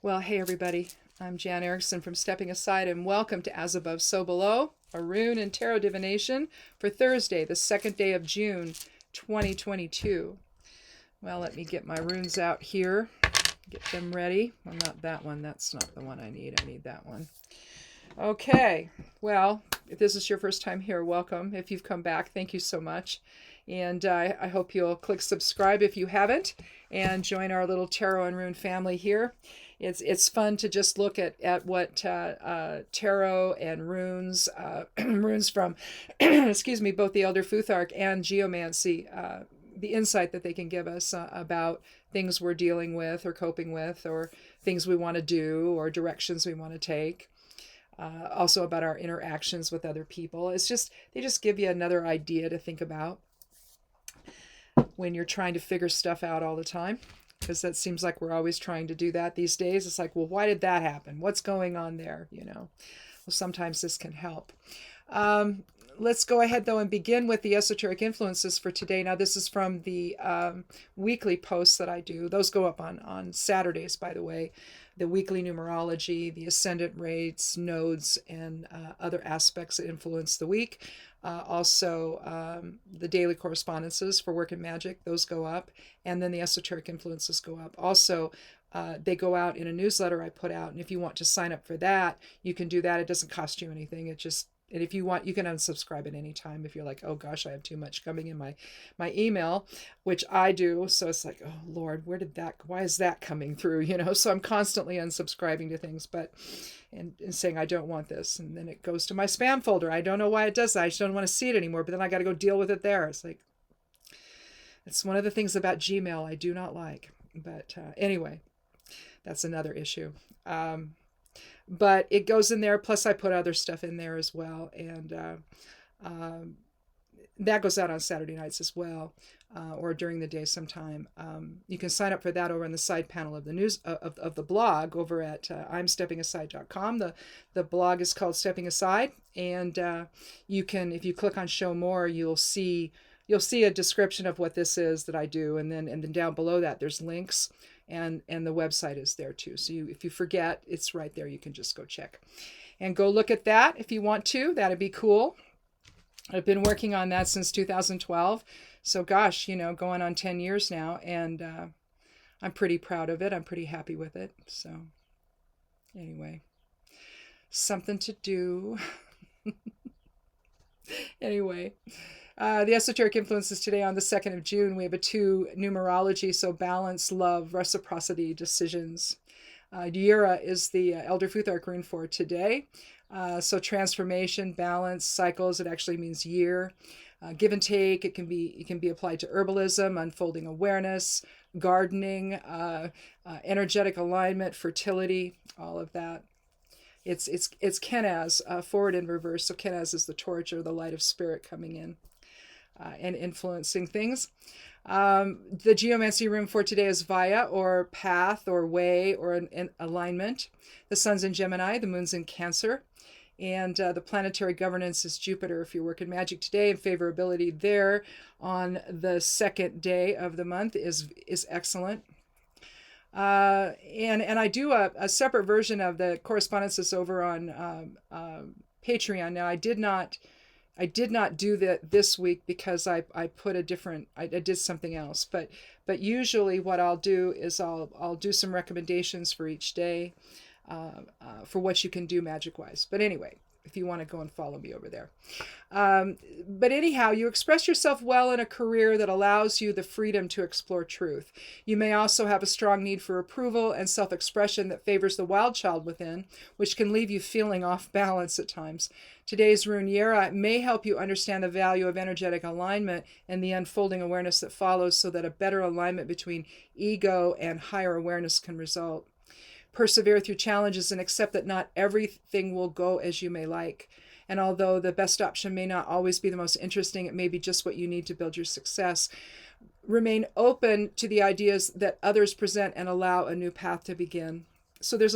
Well, hey everybody, I'm Jan Erickson from Stepping Aside, and welcome to As Above, So Below, a Rune and Tarot Divination for Thursday, the 2nd day of June, 2022. Well, let me get my runes out here, get them ready. Well, not that one, that's not the one I need that one. Okay, well, if this is your first time here, welcome. If you've come back, thank you so much. And I hope you'll click subscribe if you haven't, and join our little tarot and rune family here. It's fun to just look at what tarot and runes, runes from, excuse me, both the Elder Futhark and Geomancy, the insight that they can give us about things we're dealing with or coping with, or things we want to do, or directions we want to take. Also about our interactions with other people. They just give you another idea to think about when you're trying to figure stuff out all the time, because that seems like we're always trying to do that these days. It's like, well, why did that happen? What's going on there? Well, sometimes this can help. Let's go ahead, though, and begin with the esoteric influences for today. Now, this is from the weekly posts that I do. Those go up on Saturdays, by the way. The weekly numerology, the ascendant rates, nodes, and other aspects that influence the week. Also, the daily correspondences for work and magic, those go up. And then the esoteric influences go up. Also, they go out in a newsletter I put out. And if you want to sign up for that, you can do that. It doesn't cost you anything. And if you want, you can unsubscribe at any time if you're like, oh gosh, I have too much coming in my email, which I do. So it's like, oh Lord, why is that coming through? So I'm constantly unsubscribing to things, and saying I don't want this. And then it goes to my spam folder. I don't know why it does that. I just don't want to see it anymore, but then I got to go deal with it there. It's like, it's one of the things about Gmail I do not like. But anyway, that's another issue. But it goes in there. Plus, I put other stuff in there as well, and that goes out on Saturday nights as well, or during the day sometime. You can sign up for that over in the side panel of the news of the blog over at imsteppingaside.com. The blog is called Stepping Aside, and you can, if you click on Show More, you'll see a description of what this is that I do, and then down below that there's links. And the website is there too. So if you forget, it's right there. You can just go check and go look at that if you want to. That'd be cool. I've been working on that since 2012. So gosh, going on 10 years now. And I'm pretty proud of it. I'm pretty happy with it. So anyway, something to do. Anyway. The esoteric influences today on the 2nd of June, we have a 2 numerology, so balance, love, reciprocity, decisions. Yura is the Elder Futhark rune for today. So transformation, balance, cycles, it actually means year. Give and take, it can be applied to herbalism, unfolding awareness, gardening, energetic alignment, fertility, all of that. It's Kenaz, forward and reverse. So Kenaz is the torch or the light of spirit coming in. And influencing things. The geomancy room for today is via, or path, or way, or an alignment. The sun's in Gemini, the moon's in Cancer, and the planetary governance is Jupiter if you're working magic today, and favorability there on the 2nd day of the month is excellent. And I do a separate version of the correspondences over on Patreon. Now, I did not do that this week because I put I did something else. But usually what I'll do is I'll do some recommendations for each day for what you can do magic wise. But anyway, if you want to go and follow me over there. But anyhow, you express yourself well in a career that allows you the freedom to explore truth. You may also have a strong need for approval and self-expression that favors the wild child within, which can leave you feeling off balance at times. Today's rune Yera may help you understand the value of energetic alignment and the unfolding awareness that follows, so that a better alignment between ego and higher awareness can result. Persevere through challenges and accept that not everything will go as you may like. And although the best option may not always be the most interesting, it may be just what you need to build your success. Remain open to the ideas that others present and allow a new path to begin. So there's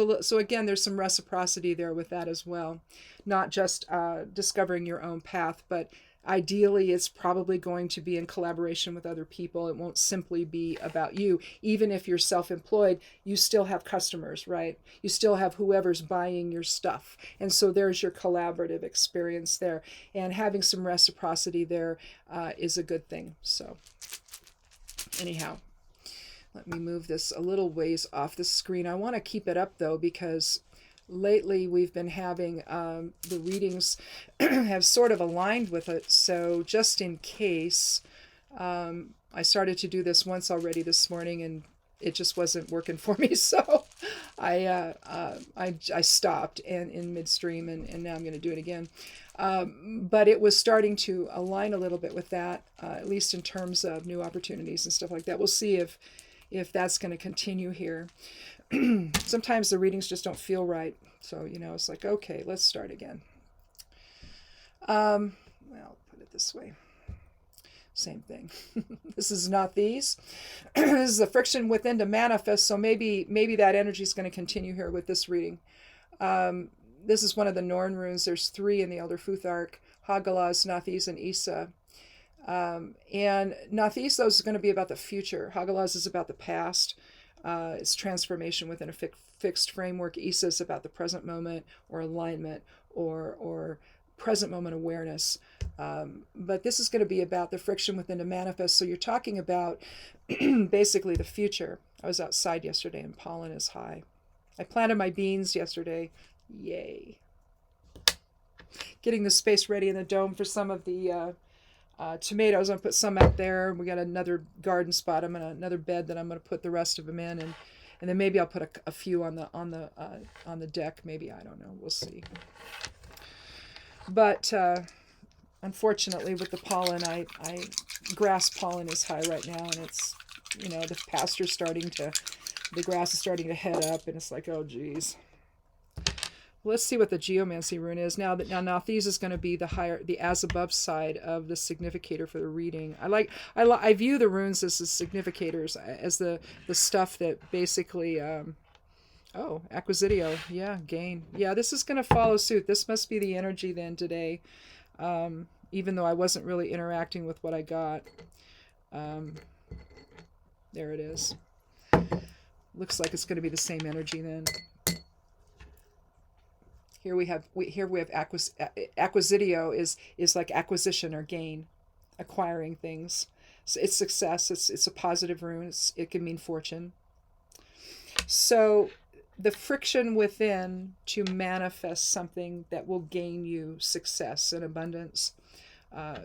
some reciprocity there with that as well. Not just discovering your own path, but Ideally, it's probably going to be in collaboration with other people. It won't simply be about you. Even if you're self-employed, you still have customers, right? You still have whoever's buying your stuff. And so there's your collaborative experience there. And having some reciprocity there is a good thing. So anyhow, let me move this a little ways off the screen. I want to keep it up, though, because lately we've been having the readings have sort of aligned with it. So just in case, I started to do this once already this morning and it just wasn't working for me. So I stopped in midstream and now I'm going to do it again. But it was starting to align a little bit with that, at least in terms of new opportunities and stuff like that. We'll see if that's going to continue here. Sometimes the readings just don't feel right. So, it's like, okay, let's start again. Well, put it this way. Same thing. This is not these. This is the friction within to manifest. So maybe that energy is going to continue here with this reading. This is one of the Norn runes. There's 3 in the Elder Futhark: Hagalaz, Nathis, and Isa. And Nathis, though, is going to be about the future. Hagalaz is about the past. It's transformation within a fixed framework. Isa is about the present moment or alignment or present moment awareness. But this is going to be about the friction within the manifest. So you're talking about basically the future. I was outside yesterday and pollen is high. I planted my beans yesterday. Yay. Getting the space ready in the dome for some of the tomatoes. I'm gonna put some out there. We got another garden spot. Another bed that I'm gonna put the rest of them in, and then maybe I'll put a few on the deck. Maybe, I don't know. We'll see. But unfortunately, with the pollen, grass pollen is high right now, and it's the grass is starting to head up, and it's like, oh geez. Let's see what the Geomancy rune is. Now Nathis is going to be the as above side of the significator for the reading. I view the runes as the significators, as the stuff that basically, acquisitio, yeah, gain. Yeah, this is going to follow suit. This must be the energy then today, even though I wasn't really interacting with what I got. There it is. Looks like it's going to be the same energy then. Here we have acquisitio is like acquisition or gain, acquiring things. So it's success. It's a positive rune. It can mean fortune. So the friction within to manifest something that will gain you success and abundance.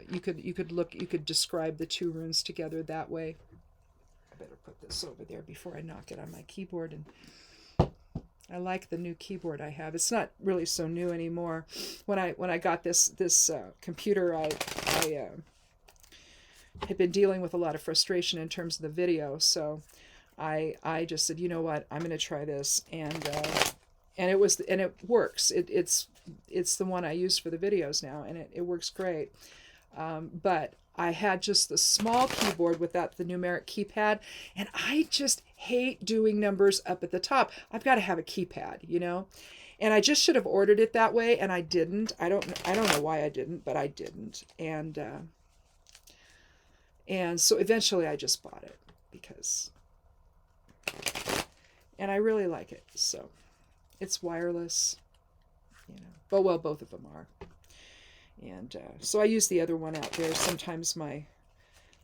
You could describe the 2 runes together that way. I better put this over there before I knock it on my keyboard. And I like the new keyboard I have. It's not really so new anymore. When I got this computer, I had been dealing with a lot of frustration in terms of the video, so I just said, you know what, I'm going to try this, and it works. It's the one I use for the videos now, and it works great. But I had just the small keyboard without the numeric keypad, and I just hate doing numbers up at the top. I've got to have a keypad, and I just should have ordered it that way, and I didn't. I don't know why I didn't, but I didn't, and so eventually I just bought it and I really like it. So it's wireless, but well, both of them are. And so I use the other one out there. Sometimes my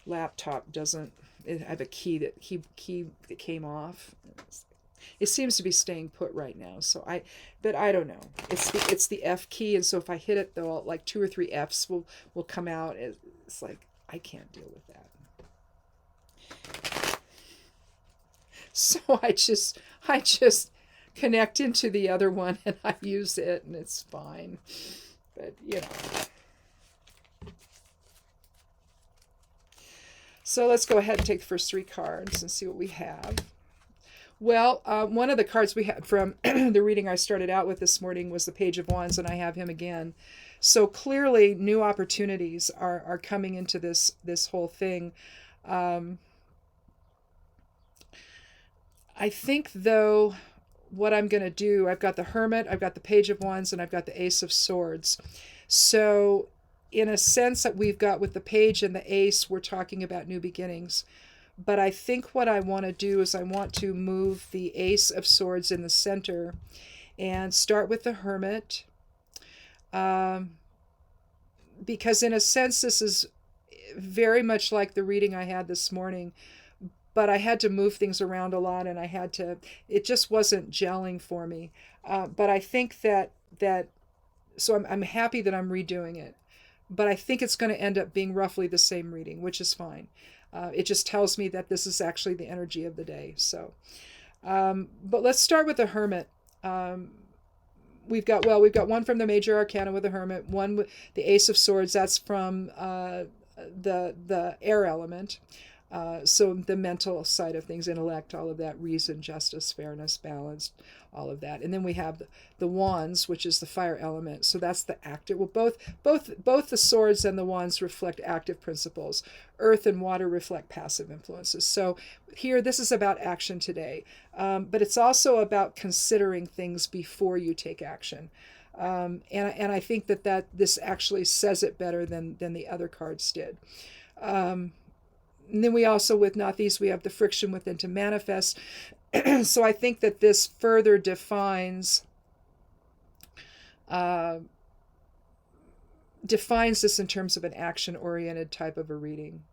laptop doesn't. I have a key that came off. It seems to be staying put right now. But I don't know. It's the F key, and so if I hit it, though, like 2 or 3 Fs will come out. It's like I can't deal with that. So I just connect into the other one and I use it, and it's fine. But So let's go ahead and take the first 3 cards and see what we have. Well, one of the cards we had from the reading I started out with this morning was the Page of Wands, and I have him again. So clearly new opportunities are coming into this whole thing. I think, though, what I'm going to do, I've got the Hermit, I've got the Page of Wands, and I've got the Ace of Swords. So in a sense that we've got with the page and the ace, we're talking about new beginnings. But I think what I want to do is I want to move the Ace of Swords in the center and start with the Hermit. Because in a sense, this is very much like the reading I had this morning. But I had to move things around a lot, and it just wasn't gelling for me. But I think so I'm happy that I'm redoing it. But I think it's going to end up being roughly the same reading, which is fine. It just tells me that this is actually the energy of the day. So, but let's start with the Hermit. We've got one from the Major Arcana with the Hermit, one with the Ace of Swords. That's from the air element. So the mental side of things, intellect, all of that, reason, justice, fairness, balance, all of that. And then we have the wands, which is the fire element. So that's the active. Well, both the swords and the wands reflect active principles. Earth and water reflect passive influences. So here, this is about action today. But it's also about considering things before you take action. And I think that this actually says it better than the other cards did. And then we also, with not these, we have the friction within to manifest. So I think that this further defines this in terms of an action-oriented type of a reading.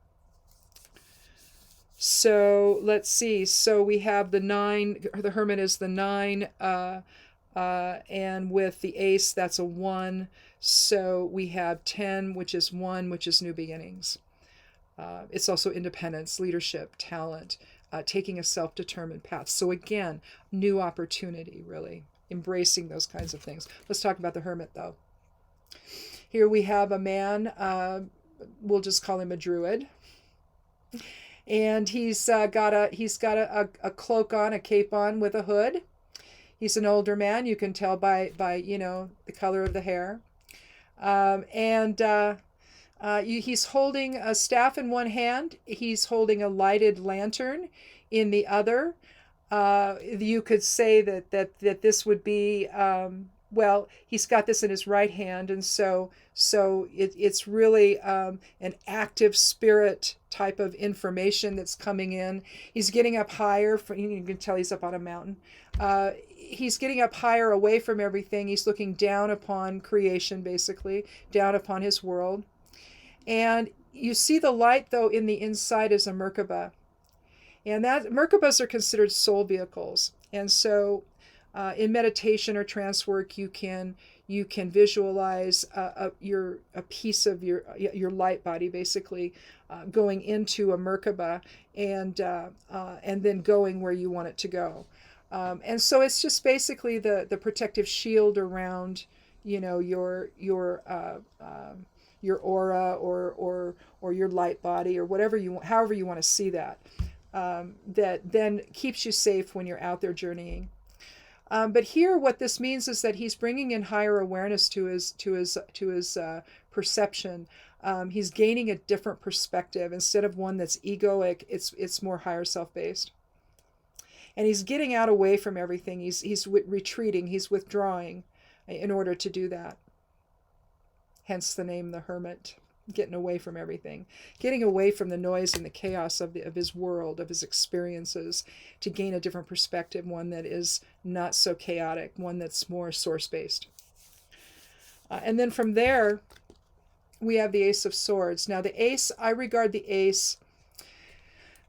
So let's see. So we have the 9, the Hermit is the 9, and with the Ace, that's a 1. So we have 10, which is 1, which is new beginnings. It's also independence, leadership, talent, taking a self-determined path. So again, new opportunity, really, embracing those kinds of things. Let's talk about the Hermit, though. Here we have a man, we'll just call him a druid. And he's got a cloak on, a cape on with a hood. He's an older man. You can tell by the color of the hair. He's holding a staff in one hand. He's holding a lighted lantern in the other. You could say that this would be, he's got this in his right hand, and so it's really an active spirit type of information that's coming in. He's getting up higher. You can tell he's up on a mountain. He's getting up higher away from everything. He's looking down upon creation, basically, down upon his world. And you see the light, though, in the inside is a Merkaba. And that Merkabas are considered soul vehicles. And so in meditation or trance work, you can visualize a piece of your light body, basically, going into a Merkaba and then going where you want it to go. And so it's just basically the protective shield around, your aura or your light body or whatever however you want to see that, that then keeps you safe when you're out there journeying. But here, what this means is that he's bringing in higher awareness to his perception. He's gaining a different perspective. Instead of one that's egoic, it's more higher self-based. And he's getting out away from everything. He's retreating. He's withdrawing in order to do that. Hence the name, the Hermit, getting away from everything, getting away from the noise and the chaos of his world, of his experiences, to gain a different perspective, one that is not so chaotic, one that's more source-based. And then from there, we have the Ace of Swords. Now the Ace, I regard the Ace,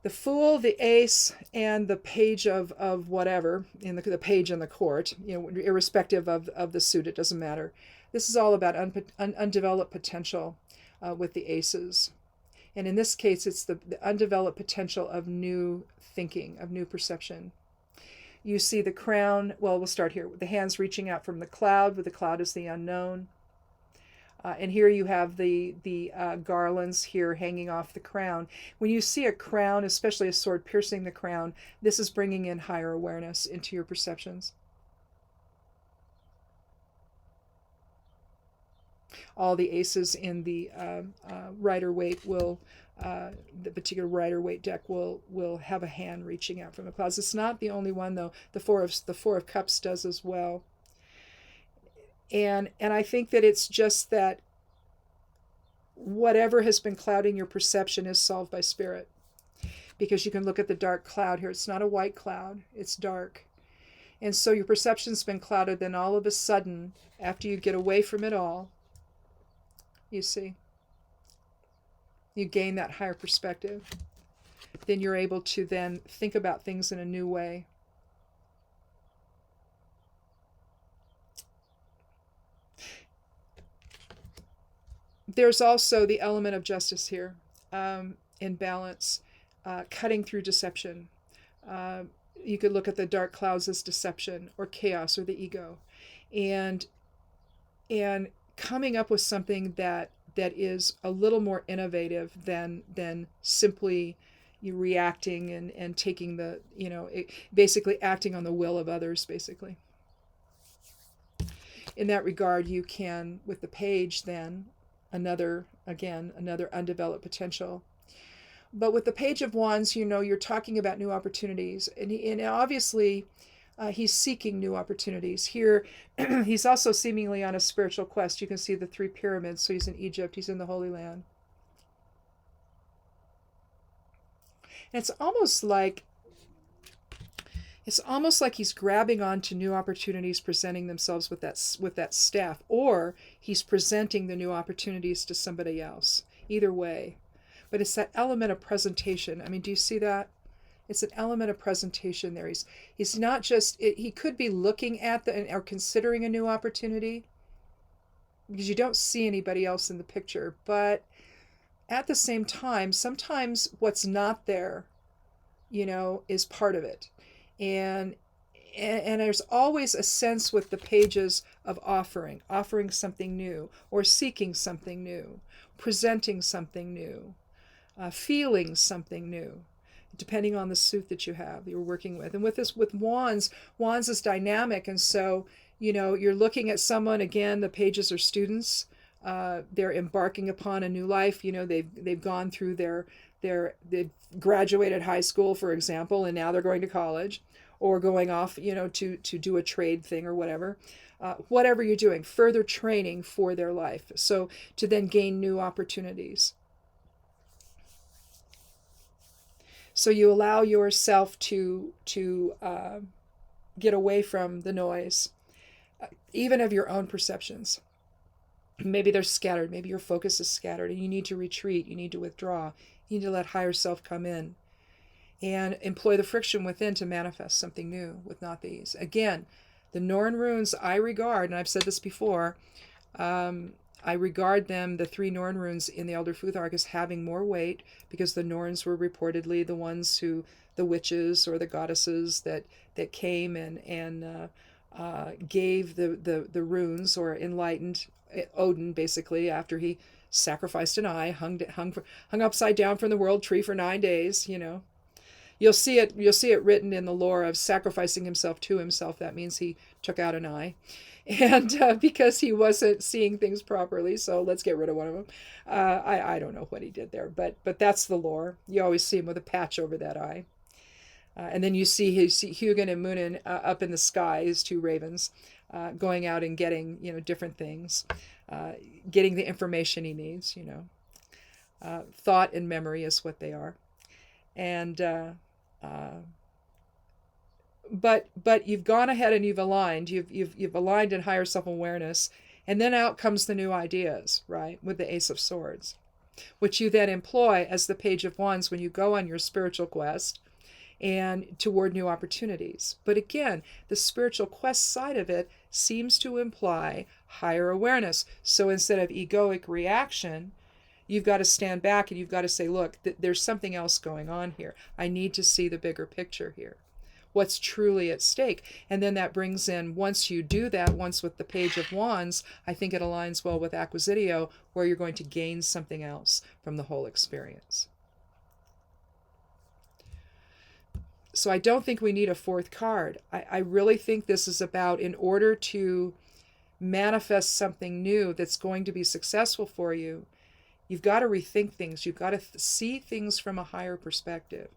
the Fool, the Ace, and the Page of whatever, in the Page and the Court, irrespective of the suit, it doesn't matter. This is all about undeveloped potential with the Aces. And in this case, it's the undeveloped potential of new thinking, of new perception. You see the crown, we'll start here, with the hands reaching out from the cloud, with the cloud is the unknown. And here you have the garlands here hanging off the crown. When you see a crown, especially a sword piercing the crown, this is bringing in higher awareness into your perceptions. All the aces in the Rider-Waite will, the particular Rider-Waite deck will have a hand reaching out from the clouds. It's not the only one, though. The Four of Cups does as well. And I think that it's just that whatever has been clouding your perception is solved by spirit. Because you can look at the dark cloud here. It's not a white cloud, it's dark. And so your perception's been clouded, then all of a sudden, after you get away from it all, you see, you gain that higher perspective. Then you're able to then think about things in a new way. There's also the element of justice here, in balance, cutting through deception. You could look at the dark clouds as deception or chaos or the ego, and coming up with something that is a little more innovative than simply you reacting and taking the, basically acting on the will of others, basically. In that regard, you can, with the page then, another undeveloped potential. But with the Page of Wands, you're talking about new opportunities. And obviously, he's seeking new opportunities. Here, he's also seemingly on a spiritual quest. You can see the 3 pyramids. So he's in Egypt. He's in the Holy Land. And it's almost like he's grabbing onto new opportunities, presenting themselves with that staff. Or he's presenting the new opportunities to somebody else. Either way. But it's that element of presentation. I mean, do you see that? It's an element of presentation there. He's not just, he could be looking at or considering a new opportunity, because you don't see anybody else in the picture. But at the same time, sometimes what's not there, is part of it. And there's always a sense with the pages of offering something new, or seeking something new, presenting something new. Feeling something new, depending on the suit that you're working with. And with wands is dynamic, and so you're looking at someone. Again, the pages are students. They're embarking upon a new life. They've gone through they've graduated high school, for example, and now they're going to college, or going off to do a trade thing or whatever. Whatever you're doing, further training for their life, so to then gain new opportunities. So you allow yourself to get away from the noise, even of your own perceptions. Maybe they're scattered. Maybe your focus is scattered, and you need to retreat. You need to withdraw. You need to let higher self come in and employ the friction within to manifest something new with not these. Again, the Norn runes I regard, and I've said this before, I regard them, the 3 Norn runes in the Elder Futhark, as having more weight, because the Norns were reportedly the ones the witches or the goddesses that came and gave the runes, or enlightened Odin, basically, after he sacrificed an eye, hung upside down from the world tree for 9 days. You'll see it written in the lore of sacrificing himself to himself. That means he took out an eye. And because he wasn't seeing things properly, so let's get rid of one of them. I don't know what he did there, but that's the lore. You always see him with a patch over that eye. And then you see Hugin and Munin up in the sky, his 2 ravens, going out and getting different things, getting the information he needs. Thought and memory is what they are, and But you've gone ahead and you've aligned. You've aligned in higher self-awareness, and then out comes the new ideas, right? With the Ace of Swords, which you then employ as the Page of Wands when you go on your spiritual quest and toward new opportunities. But again, the spiritual quest side of it seems to imply higher awareness. So instead of egoic reaction, you've got to stand back and you've got to say, look, there's something else going on here. I need to see the bigger picture here. What's truly at stake. And then that brings in, once you do that, once with the Page of Wands, I think it aligns well with Acquisitio, where you're going to gain something else from the whole experience. So I don't think we need a 4th card. I really think this is about, in order to manifest something new that's going to be successful for you, you've got to rethink things. You've got to see things from a higher perspective,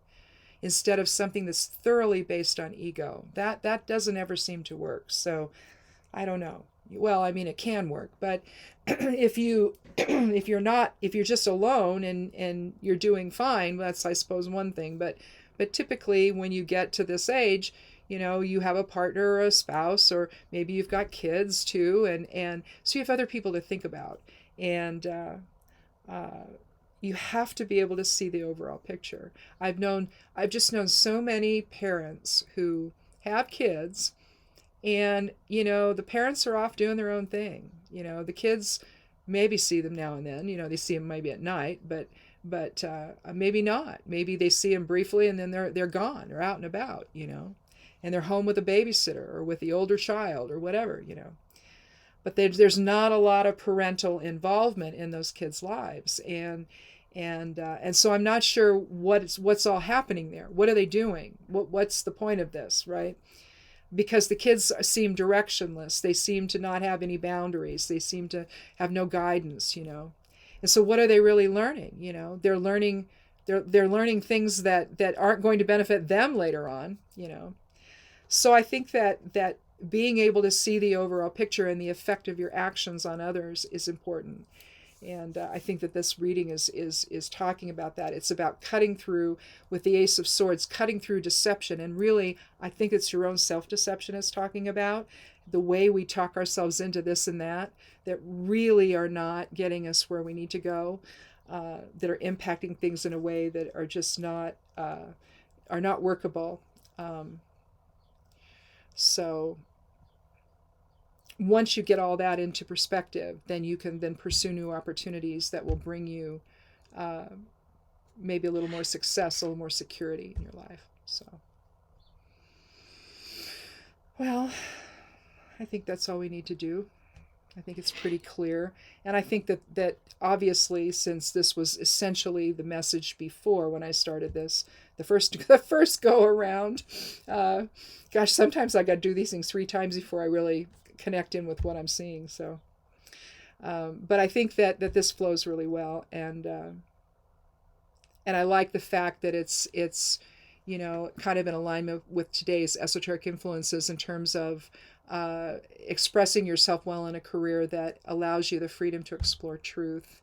instead of something that's thoroughly based on ego. That doesn't ever seem to work. So I don't know. well, I mean, it can work, but if you if you're just alone and you're doing fine, that's, I suppose, one thing. But typically when you get to this age, you have a partner or a spouse, or maybe you've got kids too, and so you have other people to think about, and uh, you have to be able to see the overall picture. I've just known so many parents who have kids, and the parents are off doing their own thing. The kids maybe see them now and then. They see them maybe at night, but maybe not. Maybe they see them briefly and then they're gone or out and about. And they're home with a babysitter or with the older child or whatever. But there's not a lot of parental involvement in those kids' lives, and so I'm not sure what's all happening there. What are they doing? What's the point of this, right? Because the kids seem directionless. They seem to not have any boundaries. They seem to have no guidance. And so what are they really learning? They're learning things that aren't going to benefit them later on. So I think that being able to see the overall picture and the effect of your actions on others is important. And I think that this reading is talking about that. It's about cutting through with the Ace of Swords, cutting through deception. And really, I think it's your own self-deception it's talking about, the way we talk ourselves into this and that really are not getting us where we need to go, that are impacting things in a way that are just not workable. So once you get all that into perspective, then you can then pursue new opportunities that will bring you maybe a little more success, a little more security in your life. So, well, I think that's all we need to do. I think it's pretty clear. And I think that obviously, since this was essentially the message before when I started this, the first go around, gosh, sometimes I got to do these things 3 times before I really connect in with what I'm seeing. So, but I think that this flows really well, and I like the fact that it's kind of in alignment with today's esoteric influences in terms of expressing yourself well in a career that allows you the freedom to explore truth,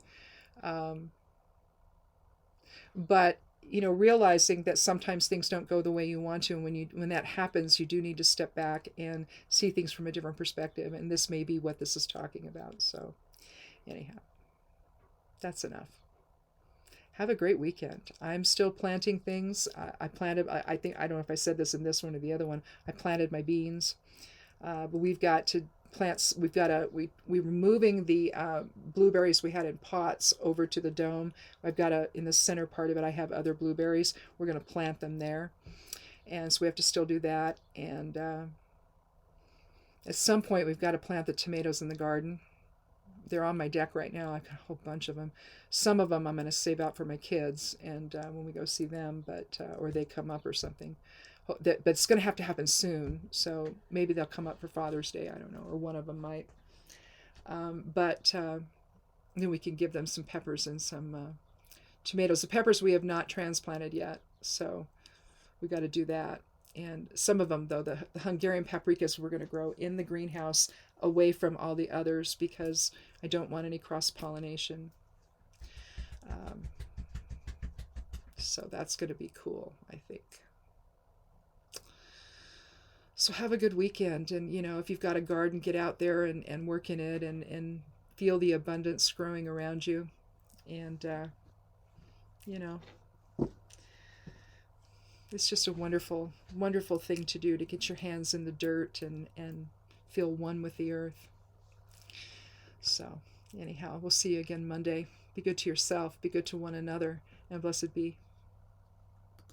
but realizing that sometimes things don't go the way you want to, and when that happens, you do need to step back and see things from a different perspective, and this may be what this is talking about. So anyhow, that's enough. Have a great weekend. I'm still planting things. I planted, I think, I don't know if I said this in this one or the other one, I planted my beans, but we've got to plants. We're moving the blueberries we had in pots over to the dome. I've got in the center part of it, I have other blueberries. We're going to plant them there. And so we have to still do that. And at some point, we've got to plant the tomatoes in the garden. They're on my deck right now. I've got a whole bunch of them. Some of them I'm going to save out for my kids, and when we go see them, or they come up or something. But it's going to happen soon, so maybe they'll come up for Father's Day, I don't know, or one of them might. But then we can give them some peppers and some tomatoes. The peppers we have not transplanted yet, so we got to do that. And some of them, though, the Hungarian paprikas, we're going to grow in the greenhouse away from all the others because I don't want any cross-pollination. So that's going to be cool, I think. So have a good weekend, and if you've got a garden, get out there and work in it and feel the abundance growing around you, and it's just a wonderful, wonderful thing to do, to get your hands in the dirt and feel one with the earth. So anyhow, we'll see you again Monday. Be good to yourself, be good to one another, and blessed be.